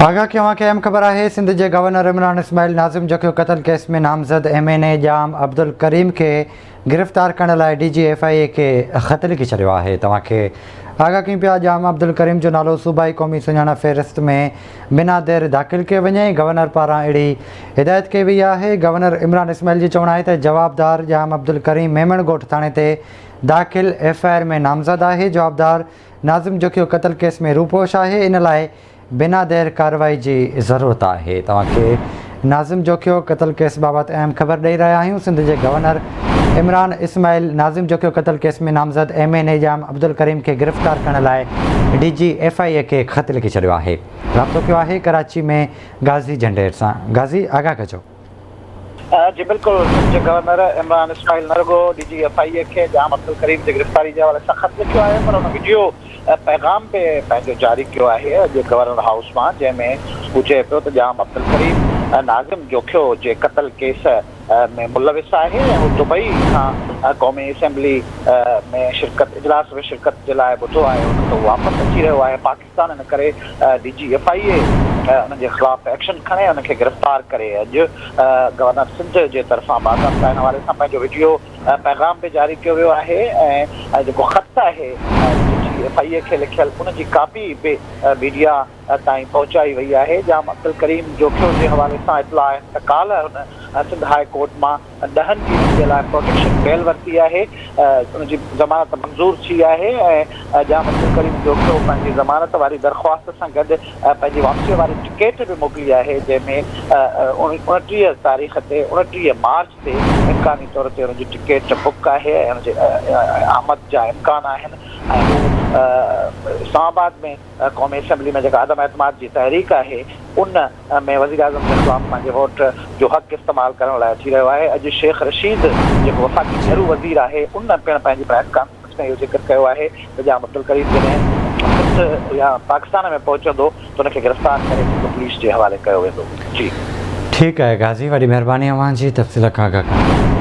आगाह कयां कि अहम ख़बर है। सिंध के गवर्नर इमरान इस्माइल नाज़िम जो कतल केस में नामज़द MNA जाम अब्दुल करीम के गिरफ़्तार करण लाइ DG FIA के ख़त लिखी छॾियो आहे। तव्हांखे आगाह कयूं पिया जाम अब्दुल करीम जो नालो सूबाई क़ौमी सुञाणप फ़हिरिस्त में बिना देर दाख़िल कयो वञे। गवर्नर पारां अहिड़ी हिदायत कई वई आहे। गवर्नर इमरान इस्माइल जी चवण आहे त जवाबदार जाम अब्दुल करीम मेमण ॻोठ थाणे ते दाख़िल FIR में नामज़द आहे। जवाबदार नाज़िम जो कतल केस में रूपोश आहे। इन लाइ बिना देर कार्रवाई की ज़रूरत है। तव्हांखे नाज़िम जो कतल केस बाबत अहम ख़बर ॾेई रहा आहियूं। सिंध के गवर्नर इमरान इस्माइल नाज़िम जो कतल केस में नामज़द MNA जाम अब्दुल करीम के गिरफ़्तार करण लाइ DG FIA के ख़त लिखी छॾियो आहे। राब्तो कयो आहे कराची में गाज़ी झंडेर सां। गाज़ी आगाह कजो। जी बिल्कुल, गवर्नर इमरान इस्माइल न रुगो DG FIA के जाम अब्दुल करीम की गिरफ़्तारी के हवाले से ख़त लिखो है, पर उन वीडियो पैगाम पे पंहिंजो जारी किया है अॼु गवर्नर हाउस में, जैमें वो चए पियो त जाम अब्दुल करीम नाज़िम जोखियो जे कतल केस में मुलविस है। वो दुबई का कौमी असेंबली में इजलास में शिरकत के लिए ॿुधो आहे, तो वापस अची रहियो आहे पाकिस्तान। इन करे DG FIA उनके खिलाफ़ एक्शन खणे उनके गिरफ़्तार करे अॼु गवर्नर सिंध के तरफा बाज़ाब्ता इन हवाले सां पंहिंजो वीडियो पैगाम पे जारी किया वियो आहे। ऐं जेको ख़त आहे DG FIA के लिखियल उनकी कापी भी मीडिया ताईं पहुंचाई वही है। जाम अब्दुल करीम जोखियो के हवाले से इतला है त काल्ह हुन सिंध हाई कोर्ट में 10 ॾींहंनि के लिए प्रोटेक्शन बेल वरती है। उनकी ज़मानत मंजूर थी है। जाम अब्दुल करीम जोखियो पंहिंजी ज़मानत वाली दरख्वास्त से गॾु पंहिंजी वापसी वाली टिकट भी मोकली है, जैमें 29 तारीख़ से 29 मार्च से इम्कानी तौर पर उनकी टिकट बुक है। उनके आमद जा इम्कान आहिनि। इस्लामाबाद में कौमी असेंबली में जो आदम एतमाद की तहरीक है उन में वज़ीर आज़म के खिलाफ पंहिंजे वोट जो हक़ इस्तेमाल करण लाइ थी रहियो आहे। अॼु शेख रशीद जो वफ़ाक़ी नेहरू वज़ीर है उन पिण पंहिंजी प्रेस कॉन्फ्रेंस में इहो ज़िक्र किया है त जाम अब्दुल करीम जॾहिं या पाकिस्तान में पहुचंदो तो उनके गिरफ़्तार करे पुलिस के हवाले किया वेंदो। जी ठीक है गाज़ी, वॾी महिरबानी अवां जी तफ़सील खां आगाह करण।